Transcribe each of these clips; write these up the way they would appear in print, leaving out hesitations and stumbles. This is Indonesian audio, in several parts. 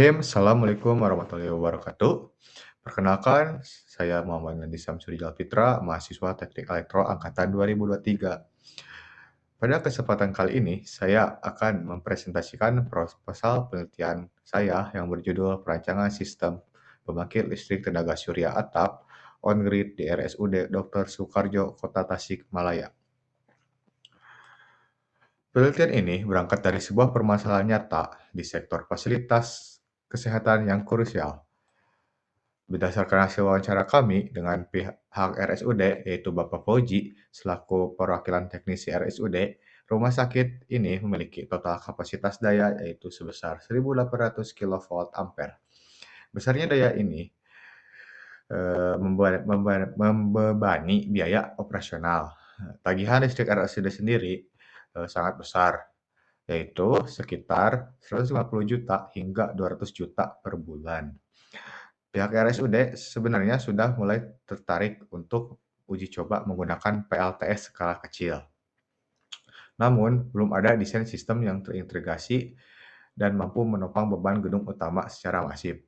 Bismillahirrahmanirrahim. Assalamualaikum warahmatullahi wabarakatuh. Perkenalkan, saya Muhammad Nandi Samsudin Fitra, mahasiswa Teknik Elektro angkatan 2023. Pada kesempatan kali ini, saya akan mempresentasikan proposal penelitian saya yang berjudul Perancangan Sistem Pembangkit Listrik Tenaga Surya Atap On-Grid di RSUD Dr. Soekarjo, Kota Tasikmalaya. Penelitian ini berangkat dari sebuah permasalahan nyata di sektor fasilitas kesehatan yang krusial. Berdasarkan hasil wawancara kami dengan pihak RSUD, yaitu Bapak Fauji, selaku perwakilan teknisi RSUD, rumah sakit ini memiliki total kapasitas daya yaitu sebesar 1.800 kV ampere. Besarnya daya ini membebani biaya operasional. Tagihan listrik RSUD sendiri sangat besar, yaitu sekitar 150 juta hingga 200 juta per bulan. Pihak RSUD sebenarnya sudah mulai tertarik untuk uji coba menggunakan PLTS skala kecil. Namun, belum ada desain sistem yang terintegrasi dan mampu menopang beban gedung utama secara masif.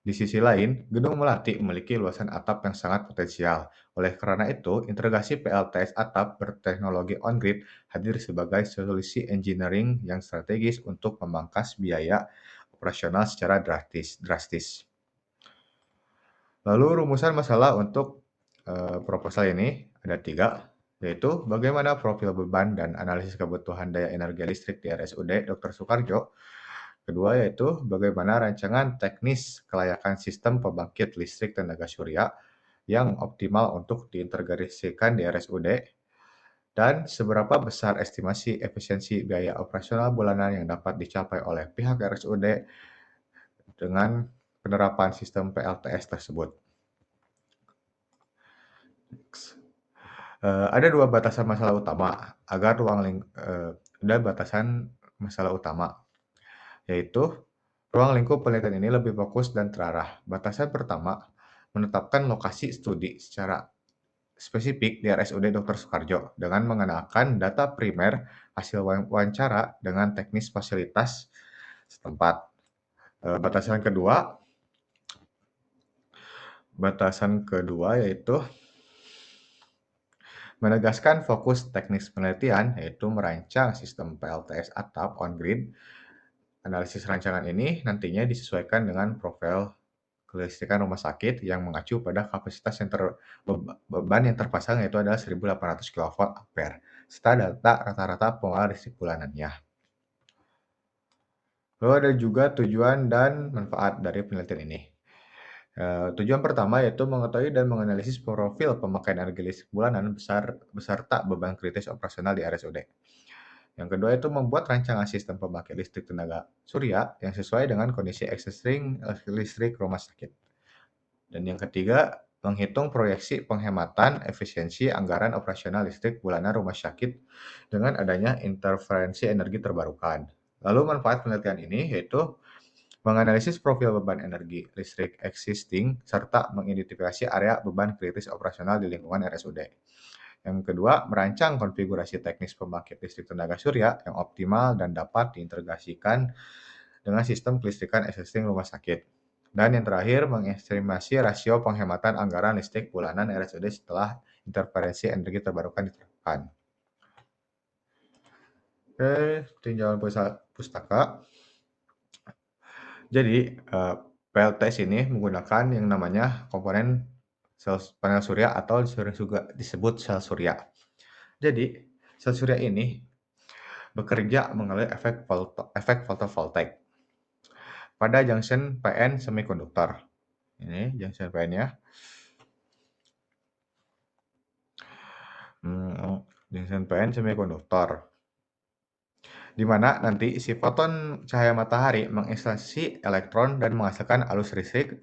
Di sisi lain, Gedung Melati memiliki luasan atap yang sangat potensial. Oleh karena itu, integrasi PLTS atap berteknologi on-grid hadir sebagai solusi engineering yang strategis untuk memangkas biaya operasional secara drastis. Lalu rumusan masalah untuk proposal ini ada 3, yaitu bagaimana profil beban dan analisis kebutuhan daya energi listrik di RSUD Dr. Soekarjo. Kedua yaitu bagaimana rancangan teknis kelayakan sistem pembangkit listrik tenaga surya yang optimal untuk diintegrasikan di RSUD, dan seberapa besar estimasi efisiensi biaya operasional bulanan yang dapat dicapai oleh pihak RSUD dengan penerapan sistem PLTS tersebut. Ada 2 batasan masalah utama agar ada batasan masalah utama, yaitu ruang lingkup penelitian ini lebih fokus dan terarah. Batasan pertama, menetapkan lokasi studi secara spesifik di RSUD Dr. Soekarjo dengan mengenalkan data primer hasil wawancara dengan teknis fasilitas setempat. Batasan kedua yaitu menegaskan fokus teknis penelitian, yaitu merancang sistem PLTS atap on-grid. Analisis rancangan ini nantinya disesuaikan dengan profil kelistrikan rumah sakit yang mengacu pada kapasitas beban yang terpasang, yaitu adalah 1.800 kV ampere, serta data rata-rata pengelola listrik bulanannya. Lalu ada juga tujuan dan manfaat dari penelitian ini. Tujuan pertama yaitu mengetahui dan menganalisis profil pemakaian energi listrik bulanan beserta beban kritis operasional di RSUD. Yang kedua itu membuat rancangan sistem pembangkit listrik tenaga surya yang sesuai dengan kondisi existing listrik rumah sakit. Dan yang ketiga, menghitung proyeksi penghematan efisiensi anggaran operasional listrik bulanan rumah sakit dengan adanya interferensi energi terbarukan. Lalu manfaat penelitian ini yaitu menganalisis profil beban energi listrik existing serta mengidentifikasi area beban kritis operasional di lingkungan RSUD. Yang kedua, merancang konfigurasi teknis pembangkit listrik tenaga surya yang optimal dan dapat diintegrasikan dengan sistem kelistrikan existing rumah sakit. Dan yang terakhir, mengestimasi rasio penghematan anggaran listrik bulanan RSUD setelah interferensi energi terbarukan diterapkan. Oke, tinjauan pustaka. Jadi, PLTS ini menggunakan yang namanya komponen panel surya atau juga disebut sel surya. Jadi, sel surya ini bekerja melalui efek fotovoltaik pada junction PN semikonduktor. Ini junction PN-nya. Junction PN semikonduktor. Di mana nanti si foton cahaya matahari mengekstraksi elektron dan menghasilkan arus listrik.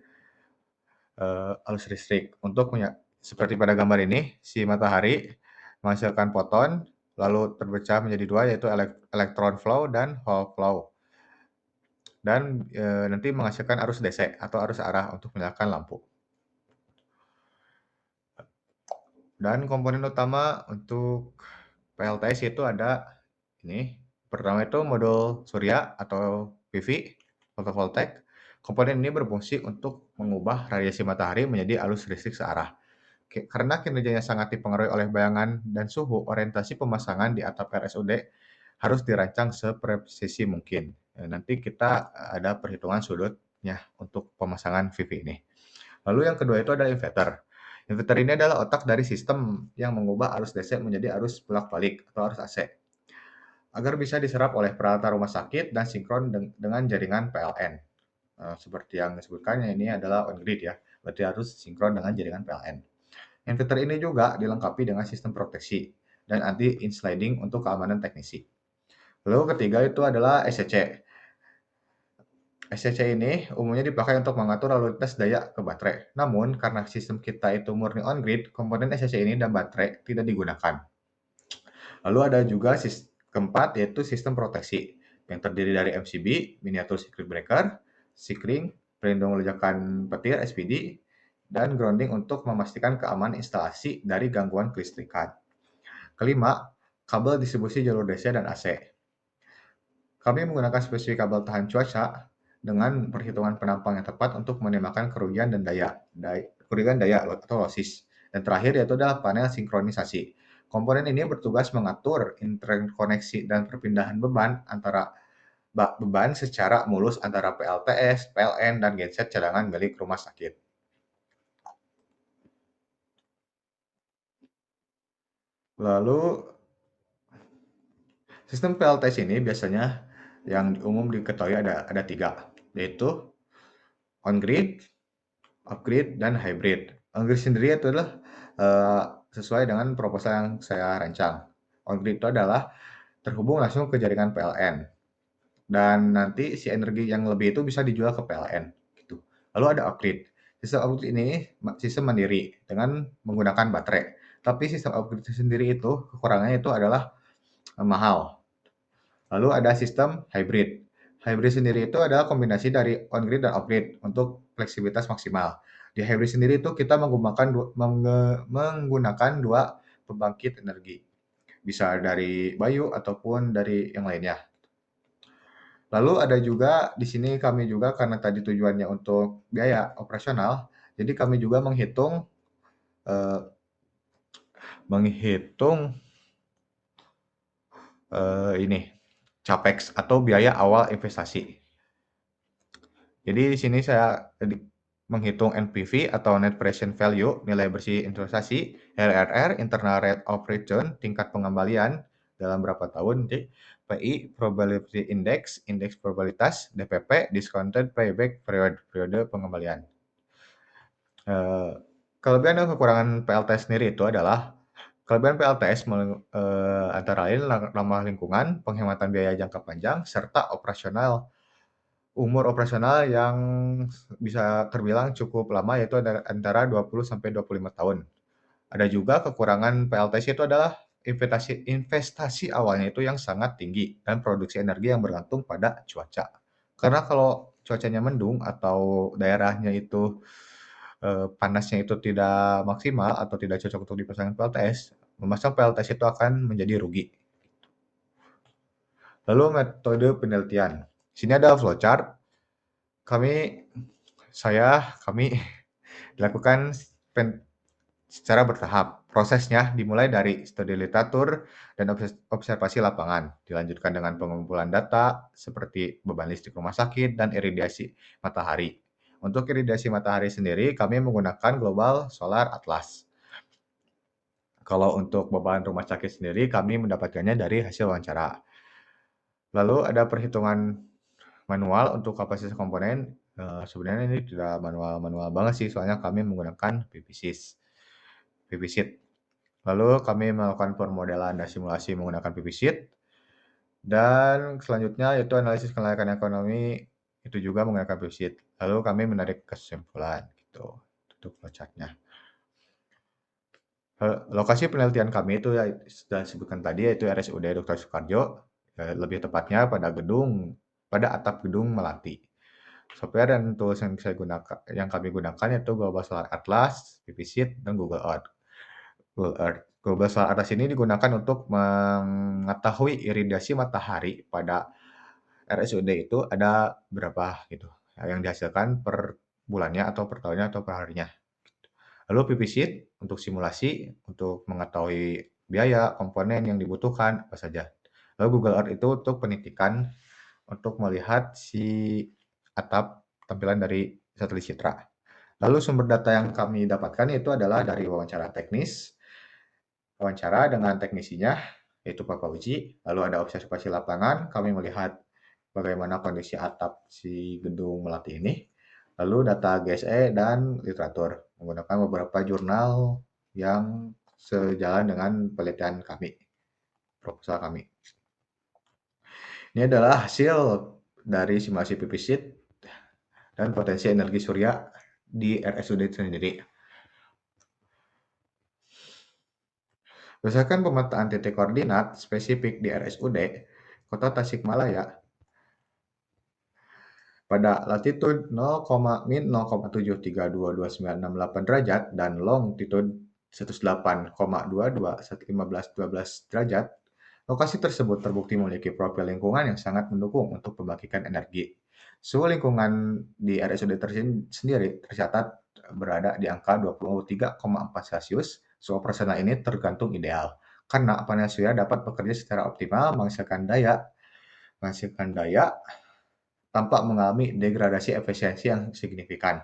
Seperti pada gambar ini, si matahari menghasilkan foton, lalu terpecah menjadi 2, yaitu elektron flow dan Hall flow. Dan nanti menghasilkan arus DC atau arus arah untuk menyalakan lampu. Dan komponen utama untuk PLTS itu ada ini. Pertama itu modul surya atau PV, fotovoltaik. Komponen ini berfungsi untuk mengubah radiasi matahari menjadi arus listrik searah. Karena kinerjanya sangat dipengaruhi oleh bayangan dan suhu, orientasi pemasangan di atap RSUD harus dirancang sepresisi mungkin. Nanti kita ada perhitungan sudutnya untuk pemasangan PV ini. Lalu yang kedua itu adalah inverter. Inverter ini adalah otak dari sistem yang mengubah arus DC menjadi arus bolak-balik atau arus AC agar bisa diserap oleh peralatan rumah sakit dan sinkron dengan jaringan PLN. Seperti yang disebutkannya ini adalah on grid ya, berarti harus sinkron dengan jaringan PLN. Inverter ini juga dilengkapi dengan sistem proteksi dan anti-insliding untuk keamanan teknisi. Lalu ketiga itu adalah SCC. SCC ini umumnya dipakai untuk mengatur lalu lintas daya ke baterai. Namun, karena sistem kita itu murni on-grid, komponen SCC ini dan baterai tidak digunakan. Lalu ada juga keempat, yaitu sistem proteksi, yang terdiri dari MCB, Miniatur Circuit Breaker, Sikring, pelindung ledakan petir SPD, dan grounding untuk memastikan keamanan instalasi dari gangguan kelistrikan. Kelima, kabel distribusi jalur DC dan AC. Kami menggunakan spesifik kabel tahan cuaca dengan perhitungan penampang yang tepat untuk minimalkan kerugian daya atau losis. Dan terakhir yaitu adalah panel sinkronisasi. Komponen ini bertugas mengatur interkoneksi dan perpindahan beban secara mulus antara PLTS, PLN, dan genset cadangan milik rumah sakit. Lalu, sistem PLTS ini biasanya yang umum diketahui ada tiga, yaitu on-grid, off-grid, dan hybrid. On-grid sendiri itu adalah sesuai dengan proposal yang saya rancang. On-grid itu adalah terhubung langsung ke jaringan PLN. Dan nanti si energi yang lebih itu bisa dijual ke PLN. Gitu. Lalu ada off-grid. Sistem off-grid ini sistem mandiri dengan menggunakan baterai. Tapi sistem off-grid sendiri itu kekurangannya itu adalah mahal. Lalu ada sistem hybrid. Hybrid sendiri itu adalah kombinasi dari on-grid dan off-grid untuk fleksibilitas maksimal. Di hybrid sendiri itu kita menggunakan dua pembangkit energi. Bisa dari Bayu ataupun dari yang lainnya. Lalu ada juga di sini kami juga karena tadi tujuannya untuk biaya operasional, jadi kami juga menghitung eh, ini capex atau biaya awal investasi. Jadi di sini saya menghitung NPV atau Net Present Value, nilai bersih investasi, RRR, Internal Rate of Return, tingkat pengembalian dalam berapa tahun, PI, Probability Index, indeks probabilitas, DPP, Discounted Payback Period, periode pengembalian. Kelebihan dan kekurangan PLTS sendiri itu adalah kelebihan PLTS antara lain ramah lingkungan, penghematan biaya jangka panjang, serta umur operasional yang bisa terbilang cukup lama, yaitu antara 20 sampai 25 tahun. Ada juga kekurangan PLTS itu adalah investasi awalnya itu yang sangat tinggi dan produksi energi yang bergantung pada cuaca. Karena kalau cuacanya mendung atau daerahnya itu panasnya itu tidak maksimal atau tidak cocok untuk dipasang PLTS, memasang PLTS itu akan menjadi rugi. Lalu metode penelitian. Sini ada flowchart. Kami dilakukan secara bertahap. Prosesnya dimulai dari studi literatur dan observasi lapangan, dilanjutkan dengan pengumpulan data seperti beban listrik rumah sakit dan iradiasi matahari. Untuk iradiasi matahari sendiri, kami menggunakan Global Solar Atlas. Kalau untuk beban rumah sakit sendiri, kami mendapatkannya dari hasil wawancara. Lalu ada perhitungan manual untuk kapasitas komponen. Sebenarnya ini tidak manual banget sih, soalnya kami menggunakan PV Sheet. Lalu kami melakukan permodelan dan simulasi menggunakan PV Sheet. Dan selanjutnya yaitu analisis kelayakan ekonomi, itu juga menggunakan PV Sheet. Lalu kami menarik kesimpulan gitu untuk flowchart-nya. Lokasi penelitian kami itu ya sudah disebutkan tadi, yaitu RSUD Dr. Soekarjo, lebih tepatnya pada atap gedung Melati. Software dan tools yang kami gunakan yaitu Global Solar Atlas, PV Sheet, dan Google Earth. Global Solar Atlas ini digunakan untuk mengetahui iradiasi matahari pada RSUD itu ada berapa gitu, yang dihasilkan per bulannya atau per tahunnya atau per harinya. Lalu PP Sheet untuk simulasi, untuk mengetahui biaya, komponen yang dibutuhkan, apa saja. Lalu Google Earth itu untuk penitikan, untuk melihat si atap tampilan dari satelit Citra. Lalu sumber data yang kami dapatkan itu adalah dari wawancara teknis, wawancara dengan teknisinya, yaitu Pak Fauzi. Lalu ada observasi lapangan, kami melihat bagaimana kondisi atap si gedung Melati ini. Lalu data GSE dan literatur, menggunakan beberapa jurnal yang sejalan dengan penelitian kami, proposal kami. Ini adalah hasil dari simulasi PP Sheet dan potensi energi surya di RSUD sendiri. Berdasarkan pemetaan titik koordinat spesifik di RSUD, Kota Tasikmalaya, pada latitude 0,-0,7322968 derajat dan longitude 108,221512 derajat, lokasi tersebut terbukti memiliki profil lingkungan yang sangat mendukung untuk pembagikan energi. Suhu lingkungan di RSUD sendiri tercatat berada di angka 23,4 Celcius. Suhu operasional ini tergantung ideal karena panel surya dapat bekerja secara optimal menghasilkan daya tanpa mengalami degradasi efisiensi yang signifikan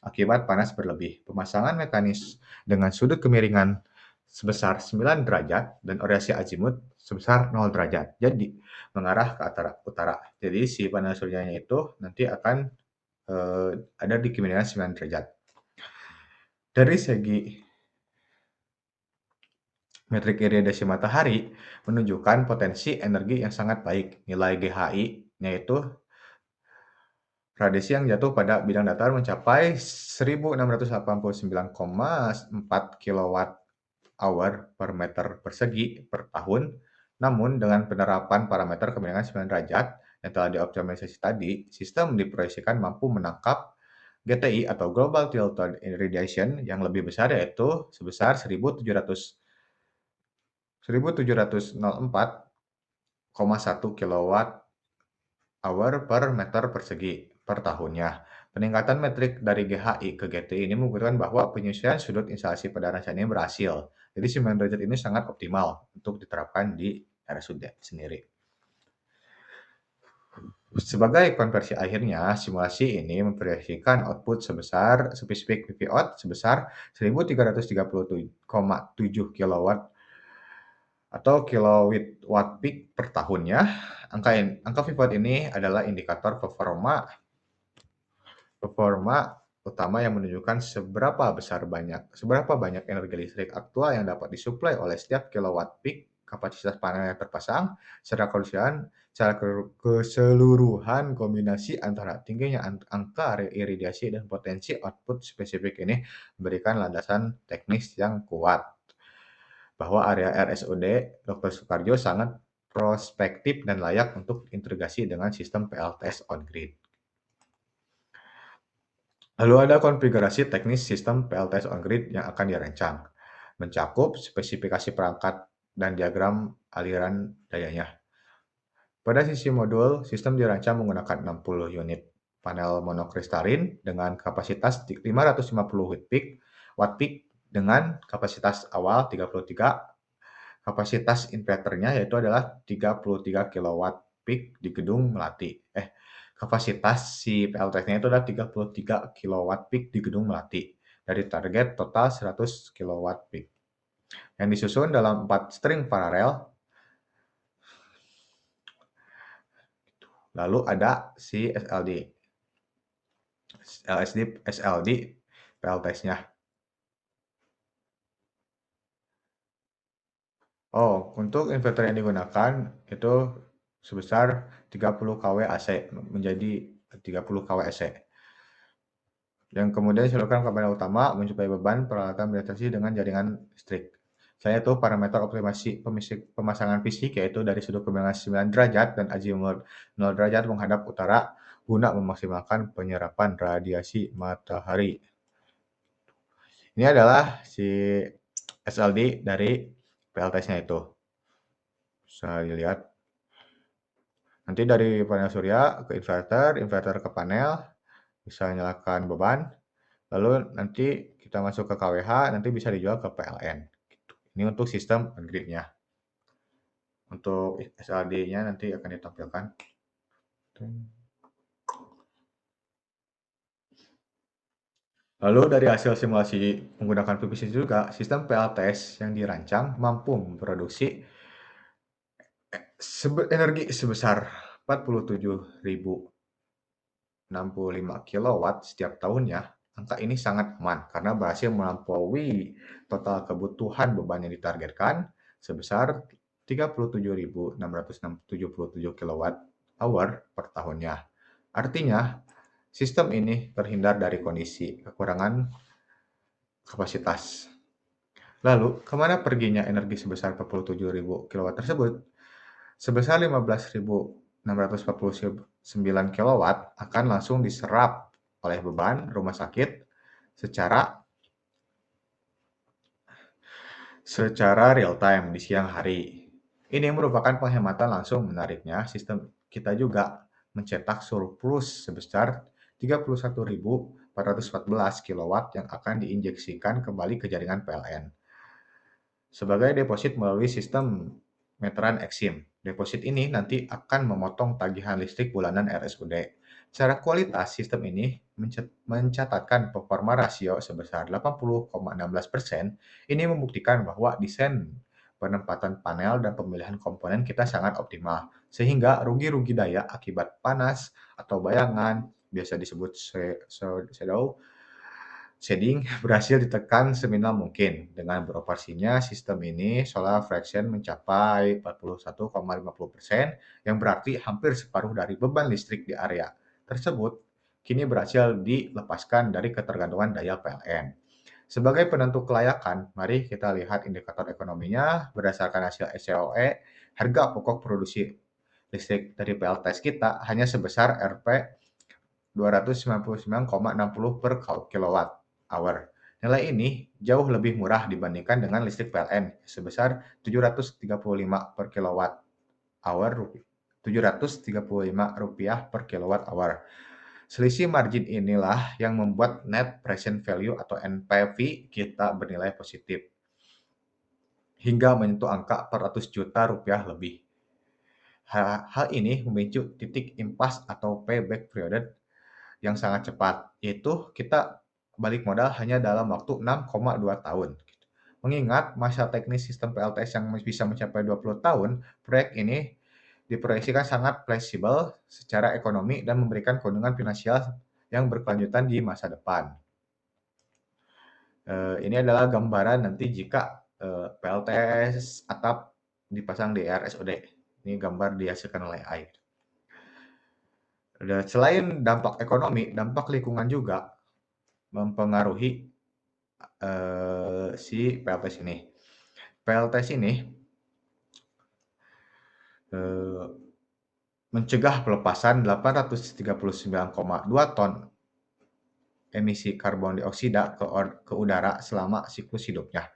akibat panas berlebih. Pemasangan mekanis dengan sudut kemiringan sebesar 9 derajat dan orientasi azimut sebesar 0 derajat. Jadi mengarah ke utara. Jadi si panel suryanya itu nanti akan ada di kemiringan 9 derajat. Dari segi metrik iradiasi matahari menunjukkan potensi energi yang sangat baik. Nilai GHI-nya itu radiasi yang jatuh pada bidang datar mencapai 1689,4 kWh per meter persegi per tahun. Namun dengan penerapan parameter kemiringan 9 derajat yang telah dioptimalisasi tadi, sistem diproyeksikan mampu menangkap GTI atau Global Tilted Irradiation yang lebih besar, yaitu sebesar 1704,1 kWh per meter persegi per tahunnya. Peningkatan metrik dari GHI ke GTI ini membuktikan bahwa penyesuaian sudut instalasi pada rancangan ini berhasil. Jadi 9 derajat ini sangat optimal untuk diterapkan di RSUD sendiri. Sebagai konversi akhirnya, simulasi ini memproyeksikan output sebesar spesifik PV-out sebesar 1337,7 kW atau kilowatt peak per tahunnya. Angka PV-out ini adalah indikator performa utama yang menunjukkan seberapa banyak energi listrik aktual yang dapat disuplai oleh setiap kilowatt peak kapasitas panel yang terpasang. Secara keseluruhan, kombinasi antara tingginya angka iradiasi dan potensi output spesifik ini memberikan landasan teknis yang kuat bahwa area RSUD Dr. Soekarjo sangat prospektif dan layak untuk integrasi dengan sistem PLTS on-grid. Lalu ada konfigurasi teknis sistem PLTS on-grid yang akan dirancang, mencakup spesifikasi perangkat dan diagram aliran dayanya. Pada sisi modul, sistem dirancang menggunakan 60 unit panel monokristalin dengan kapasitas 550 watt peak dengan kapasitas awal 33. Kapasitas inverternya yaitu adalah 33 kW peak di gedung Melati. Kapasitas si PLTS-nya itu adalah 33 kW peak di gedung Melati dari target total 100 kW peak. Yang disusun dalam 4 string paralel. Lalu ada si SLD PLTS-nya. Untuk inverter yang digunakan itu sebesar 30 kW AC menjadi 30 kW AC. Yang kemudian disalurkan ke panel utama mencapai beban peralatan beroperasi dengan jaringan listrik. Saya itu parameter optimasi pemasangan fisik yaitu dari sudut kemiringan 9 derajat dan azimut 0 derajat menghadap utara guna memaksimalkan penyerapan radiasi matahari. Ini adalah si SLD dari PLTS-nya itu. Bisa dilihat. Nanti dari panel surya ke inverter, inverter ke panel, bisa nyalakan beban, lalu nanti kita masuk ke KWH, nanti bisa dijual ke PLN. Gitu. Ini untuk sistem on-grid-nya. Untuk SLD-nya nanti akan ditampilkan. Lalu dari hasil simulasi menggunakan PVC juga, sistem PLTS yang dirancang mampu memproduksi energi sebesar 47.065 kilowatt setiap tahunnya. Angka ini sangat aman karena berhasil melampaui total kebutuhan beban yang ditargetkan sebesar 37.677 kilowatt hour per tahunnya. Artinya, sistem ini terhindar dari kondisi kekurangan kapasitas. Lalu, kemana perginya energi sebesar 47.000 kilowatt tersebut? Sebesar 15.649 kilowatt akan langsung diserap oleh beban rumah sakit secara real time di siang hari. Ini merupakan penghematan langsung. Menariknya, sistem kita juga mencetak surplus sebesar 31.414 kilowatt yang akan diinjeksikan kembali ke jaringan PLN. Sebagai deposit melalui sistem meteran Exim. Deposit ini nanti akan memotong tagihan listrik bulanan RSUD. Secara kualitas, sistem ini mencatatkan performa rasio sebesar 80,16%. Ini membuktikan bahwa desain penempatan panel dan pemilihan komponen kita sangat optimal, sehingga rugi-rugi daya akibat panas atau bayangan, biasa disebut shadow, shading berhasil ditekan seminimal mungkin. Dengan beroperasinya sistem ini, solar fraction mencapai 41,50%, yang berarti hampir separuh dari beban listrik di area tersebut kini berhasil dilepaskan dari ketergantungan daya PLN. Sebagai penentu kelayakan, mari kita lihat indikator ekonominya berdasarkan hasil SCOE. Harga pokok produksi listrik dari PLTS kita hanya sebesar Rp 299,60 per kilowatt hour. Nilai ini jauh lebih murah dibandingkan dengan listrik PLN sebesar 735 per kilowatt hour, Rp735 per kilowatt hour. Selisih margin inilah yang membuat net present value atau NPV kita bernilai positif hingga menyentuh angka 400 juta rupiah lebih. Hal ini memicu titik impas atau payback period yang sangat cepat, yaitu kita balik modal hanya dalam waktu 6,2 tahun. Mengingat masa teknis sistem PLTS yang bisa mencapai 20 tahun, proyek ini diproyeksikan sangat fleksibel secara ekonomi dan memberikan keuntungan finansial yang berkelanjutan di masa depan. Ini adalah gambaran nanti jika PLTS atap dipasang di RSUD. Ini gambar dihasilkan oleh AI. Dan selain dampak ekonomi, dampak lingkungan juga mempengaruhi si PLTS ini. PLTS ini mencegah pelepasan 839,2 ton emisi karbon dioksida ke udara selama siklus hidupnya.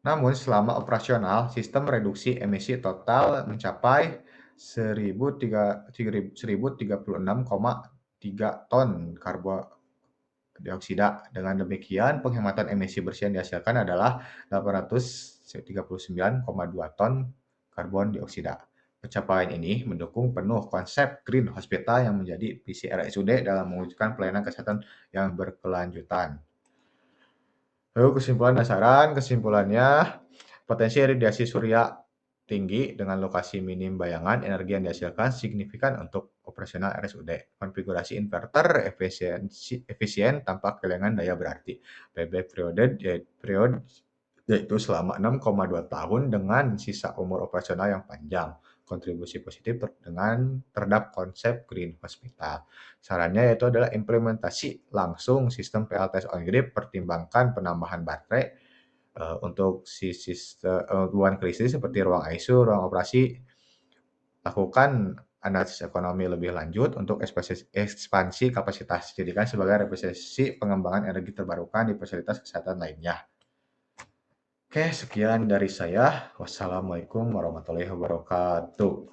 Namun selama operasional, sistem reduksi emisi total mencapai 1036,3 ton karbon dioksida. Dengan demikian, penghematan emisi bersih yang dihasilkan adalah 839,2 ton karbon dioksida. Pencapaian ini mendukung penuh konsep Green Hospital yang menjadi visi RSUD dalam mewujudkan pelayanan kesehatan yang berkelanjutan. Lalu kesimpulannya, potensi radiasi surya tinggi dengan lokasi minim bayangan energi yang dihasilkan signifikan untuk operasional RSUD. Konfigurasi inverter efisien tanpa kehilangan daya berarti. Payback period yaitu selama 6,2 tahun dengan sisa umur operasional yang panjang. Kontribusi positif terhadap konsep Green Hospital. Sarannya yaitu adalah implementasi langsung sistem PLTS on-grid, pertimbangkan penambahan baterai untuk sistem ruang krisis seperti ruang ICU, ruang operasi. Lakukan analisis ekonomi lebih lanjut untuk ekspansi kapasitas. Jadikan sebagai representasi pengembangan energi terbarukan di fasilitas kesehatan lainnya. Oke, sekian dari saya. Wassalamualaikum warahmatullahi wabarakatuh.